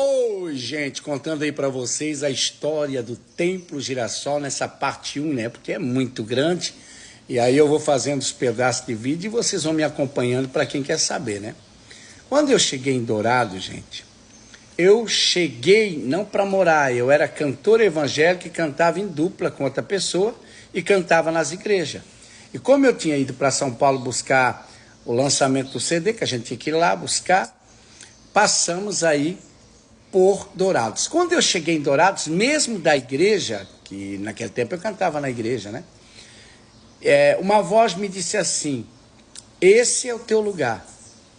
Oi, gente, contando aí para vocês a história do Templo Girassol nessa parte 1, né? Porque é muito grande. E aí eu vou fazendo os pedaços de vídeo e vocês vão me acompanhando para quem quer saber, né? Quando eu cheguei em Dourados, gente, eu cheguei não para morar, eu era cantor evangélico e cantava em dupla com outra pessoa e cantava nas igrejas. E como eu tinha ido para São Paulo buscar o lançamento do CD, que a gente tinha que ir lá buscar, passamos aí por Dourados. Quando eu cheguei em Dourados, mesmo da igreja, que naquele tempo eu cantava na igreja, né? Uma voz me disse assim, esse é o teu lugar.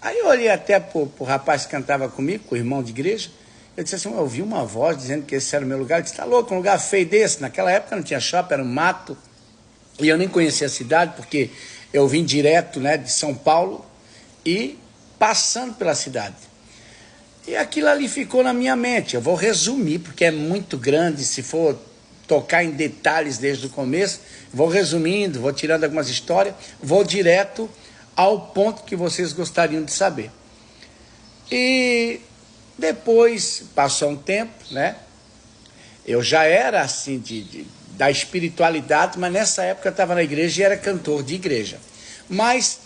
Aí eu olhei até pro rapaz que cantava comigo, com o irmão de igreja, eu disse assim, eu ouvi uma voz dizendo que esse era o meu lugar. Eu disse, tá louco, um lugar feio desse? Naquela época não tinha shopping, era um mato, e eu nem conhecia a cidade, porque eu vim direto, né, de São Paulo, e passando pela cidade. E aquilo ali ficou na minha mente. Eu vou resumir, porque é muito grande. Se for tocar em detalhes desde o começo, vou resumindo, vou tirando algumas histórias, vou direto ao ponto que vocês gostariam de saber. E depois, passou um tempo, né? Eu já era assim, da espiritualidade, mas nessa época eu estava na igreja e era cantor de igreja. Mas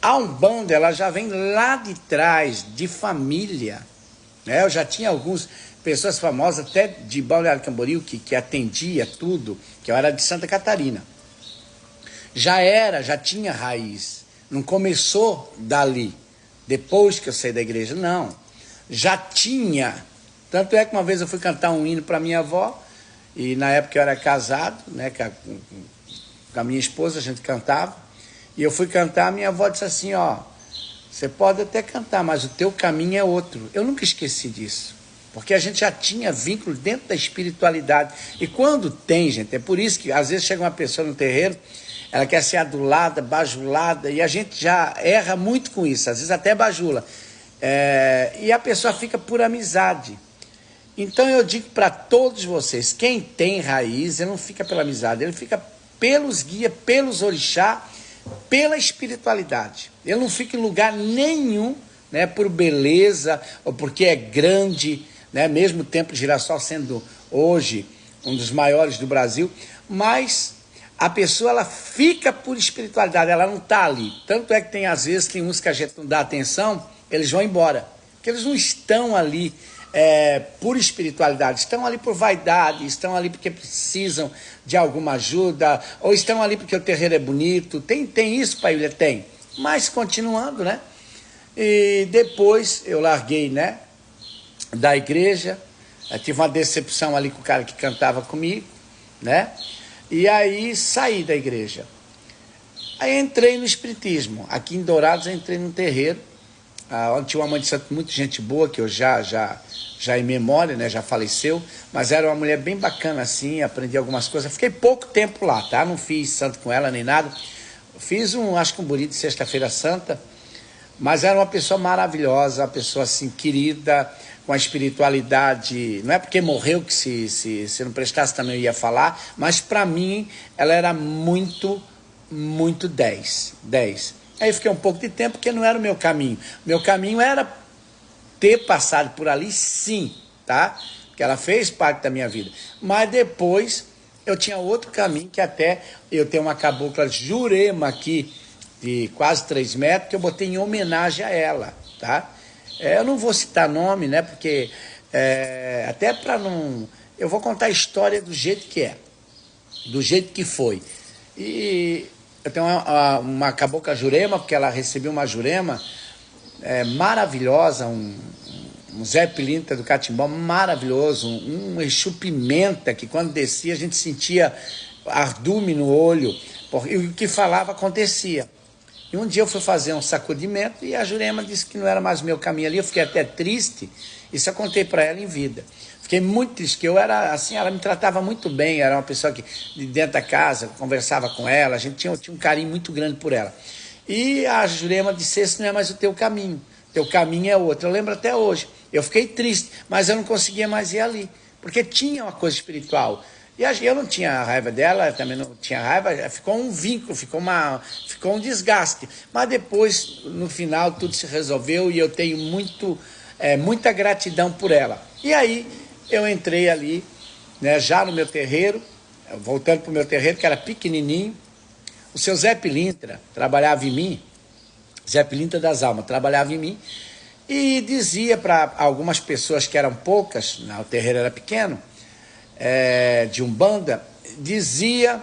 a Umbanda, ela já vem lá de trás, de família, né? Eu já tinha algumas pessoas famosas, até de Balneário Camboriú, que atendia tudo, que eu era de Santa Catarina. Já tinha raiz, não começou dali, depois que eu saí da igreja, não. Já tinha, tanto é que uma vez eu fui cantar um hino para minha avó, e na época eu era casado, né, com a minha esposa, a gente cantava, e eu fui cantar, a minha avó disse assim, ó, você pode até cantar, mas o teu caminho é outro. Eu nunca esqueci disso, porque a gente já tinha vínculo dentro da espiritualidade. E quando tem, gente, é por isso que às vezes chega uma pessoa no terreiro, ela quer ser adulada, bajulada, e a gente já erra muito com isso, às vezes até bajula. E a pessoa fica por amizade. Então eu digo para todos vocês, quem tem raiz, ele não fica pela amizade, ele fica pelos guias, pelos orixá, pela espiritualidade. Ele não fica em lugar nenhum, né, por beleza, ou porque é grande, né, mesmo o Templo Girassol sendo hoje um dos maiores do Brasil, mas a pessoa, ela fica por espiritualidade, ela não está ali. Tanto é que tem, às vezes, tem uns que a gente não dá atenção, eles vão embora, porque eles não estão ali por espiritualidade, estão ali por vaidade, estão ali porque precisam de alguma ajuda, ou estão ali porque o terreiro é bonito. Tem isso, pai William? Tem. Mas continuando, né? E depois eu larguei, né, da igreja, eu tive uma decepção ali com o cara que cantava comigo, né? E aí saí da igreja. Aí entrei no espiritismo. Aqui em Dourados eu entrei num terreiro, onde tinha uma mãe de santo, muito gente boa, que eu já em memória, né, já faleceu, mas era uma mulher bem bacana assim, aprendi algumas coisas. Fiquei pouco tempo lá, tá? Não fiz santo com ela nem nada. Fiz acho que um bonito de Sexta-feira Santa, mas era uma pessoa maravilhosa, uma pessoa assim querida, com a espiritualidade. Não é porque morreu que se não prestasse também eu ia falar, mas para mim ela era muito 10. Aí fiquei um pouco de tempo, porque não era o meu caminho. Meu caminho era ter passado por ali, sim, tá? Porque ela fez parte da minha vida. Mas depois eu tinha outro caminho, que até eu tenho uma cabocla Jurema aqui, de quase 3 metros, que eu botei em homenagem a ela, tá? Eu não vou citar nome, né? Porque até para não... Eu vou contar a história do jeito que é, do jeito que foi. E eu tenho uma cabocla Jurema, porque ela recebeu uma Jurema maravilhosa, um Zé Pilintra do Catimbó maravilhoso, um Exu Pimenta, que quando descia a gente sentia ardume no olho, e o que falava acontecia. E um dia eu fui fazer um sacudimento e a Jurema disse que não era mais o meu caminho ali. Eu fiquei até triste, isso eu contei para ela em vida. Fiquei muito triste, que eu era assim, ela me tratava muito bem, era uma pessoa que de dentro da casa, conversava com ela, a gente tinha um carinho muito grande por ela. E a Jurema disse, esse não é mais o teu caminho é outro. Eu lembro até hoje, eu fiquei triste, mas eu não conseguia mais ir ali, porque tinha uma coisa espiritual. E eu não tinha raiva dela, também não tinha raiva, ficou um vínculo, ficou um desgaste. Mas depois, no final, tudo se resolveu e eu tenho muito muita gratidão por ela. E aí eu entrei ali, né, já no meu terreiro, voltando para o meu terreiro, que era pequenininho. O seu Zé Pilintra trabalhava em mim, Zé Pilintra das Almas, trabalhava em mim, e dizia para algumas pessoas que eram poucas, o terreiro era pequeno, de Umbanda, dizia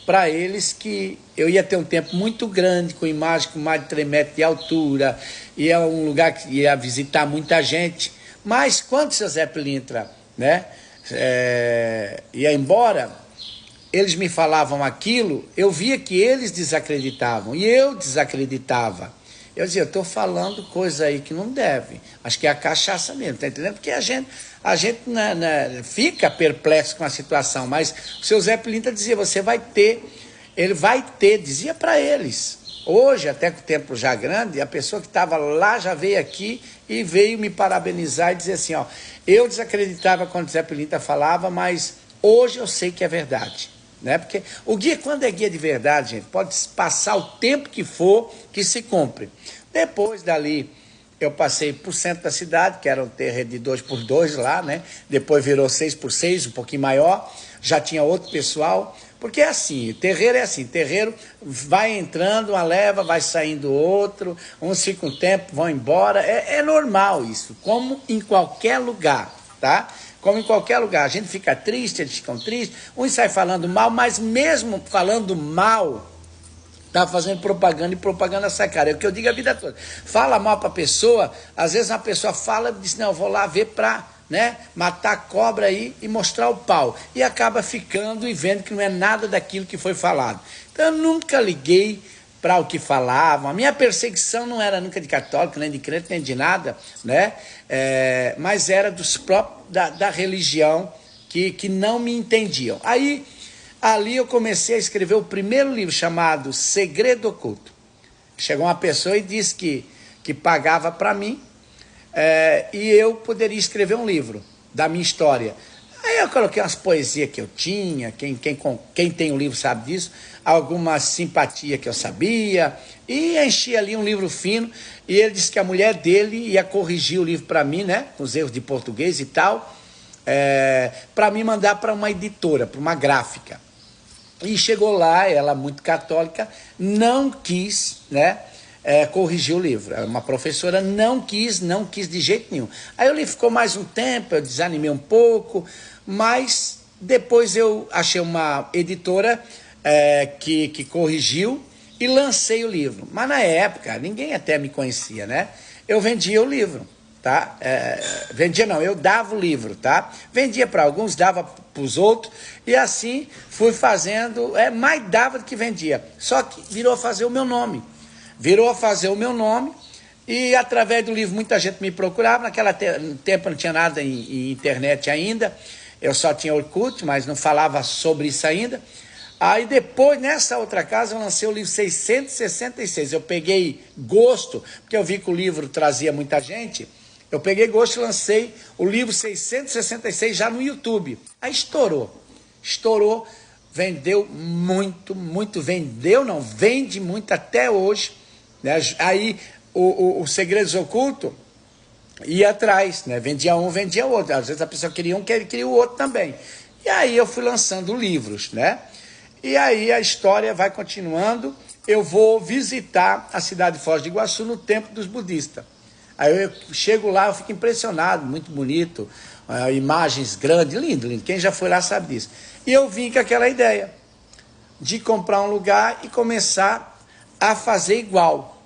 para eles que eu ia ter um tempo muito grande, com imagem com mais de 3 metros de altura, ia um lugar que ia visitar muita gente, mas quando o seu Zé Pilintra, né, ia embora, eles me falavam aquilo, eu via que eles desacreditavam, e eu desacreditava. Eu dizia, eu estou falando coisa aí que não deve. Acho que é a cachaça mesmo, tá entendendo? Porque a gente fica perplexo com a situação, mas o seu Zé Pilintra dizia, você vai ter, ele vai ter, dizia para eles. Hoje, até com o tempo já grande, a pessoa que estava lá já veio aqui e veio me parabenizar e dizer assim, ó, eu desacreditava quando o Zé Pilintra falava, mas hoje eu sei que é verdade. Né? Porque o guia, quando é guia de verdade, gente, pode passar o tempo que for que se cumpre. Depois dali, eu passei por centro da cidade, que era um terreno de 2x2 lá, né? Depois virou 6x6, um pouquinho maior, já tinha outro pessoal, porque é assim, terreiro é assim, terreiro vai entrando uma leva, vai saindo outro, uns ficam um tempo, vão embora, é normal isso, como em qualquer lugar, tá? Como em qualquer lugar, a gente fica triste, eles ficam tristes, uns saem falando mal, mas mesmo falando mal, tá fazendo propaganda e propaganda sai cara. É o que eu digo a vida toda. Fala mal para a pessoa, às vezes uma pessoa fala e diz, não, eu vou lá ver para, né, matar a cobra aí e mostrar o pau. E acaba ficando e vendo que não é nada daquilo que foi falado. Então eu nunca liguei para o que falavam. A minha perseguição não era nunca de católico, nem de crente, nem de nada, né? Mas era dos próprios da religião que não me entendiam. Aí, ali eu comecei a escrever o primeiro livro chamado Segredo Oculto. Chegou uma pessoa e disse que pagava para mim e eu poderia escrever um livro da minha história. Aí eu coloquei umas poesias que eu tinha, quem tem o livro sabe disso, alguma simpatia que eu sabia, e enchi ali um livro fino, e ele disse que a mulher dele ia corrigir o livro para mim, né, com os erros de português e tal, para me mandar para uma editora, para uma gráfica. E chegou lá, ela muito católica, não quis, né, corrigir o livro. Uma professora não quis de jeito nenhum. Aí o livro ficou mais um tempo, eu desanimei um pouco, mas depois eu achei uma editora que corrigiu e lancei o livro. Mas na época, ninguém até me conhecia, né? Eu vendia o livro, tá? Vendia não, eu dava o livro, tá? Vendia para alguns, dava para os outros, e assim fui fazendo, mais dava do que vendia. Só que virou a fazer o meu nome. E através do livro muita gente me procurava. Naquela tempo não tinha nada em internet ainda, eu só tinha Orkut, mas não falava sobre isso ainda. Aí depois, nessa outra casa, eu lancei o livro 666. Eu peguei gosto, porque eu vi que o livro trazia muita gente. Eu peguei gosto e lancei o livro 666 já no YouTube. Aí estourou, vendeu muito, vende muito até hoje, né? Aí o Segredos Ocultos ia atrás, né? Vendia um, vendia outro. Às vezes a pessoa queria um, queria o outro também. E aí eu fui lançando livros, né? E aí a história vai continuando. Eu vou visitar a cidade de Foz do Iguaçu no templo dos budistas. Aí eu chego lá, eu fico impressionado, muito bonito, imagens grandes, lindo. Quem já foi lá sabe disso. E eu vim com aquela ideia de comprar um lugar e começar a fazer igual.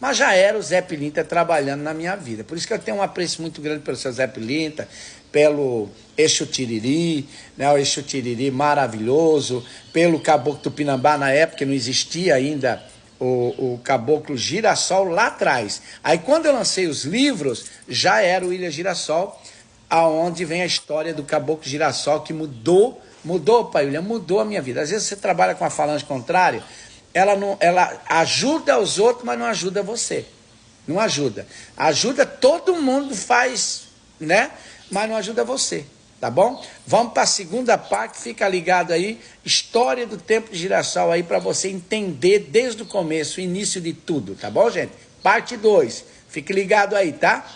Mas já era o Zé Pilintra trabalhando na minha vida. Por isso que eu tenho um apreço muito grande pelo seu Zé Pilintra, pelo Exu Tiriri, né, o Exu Tiriri maravilhoso, pelo Caboclo Tupinambá, na época não existia ainda o Caboclo Girassol lá atrás. Aí quando eu lancei os livros, já era o Ilha Girassol, aonde vem a história do Caboclo Girassol, que mudou, pai William, mudou a minha vida. Às vezes você trabalha com a falange contrária, ela ajuda os outros, mas não ajuda você. Não ajuda. Ajuda, todo mundo faz, né? Mas não ajuda você, tá bom? Vamos para a segunda parte, fica ligado aí, história do Templo de Girassol aí, para você entender desde o começo, o início de tudo, tá bom, gente? Parte 2, fique ligado aí, tá?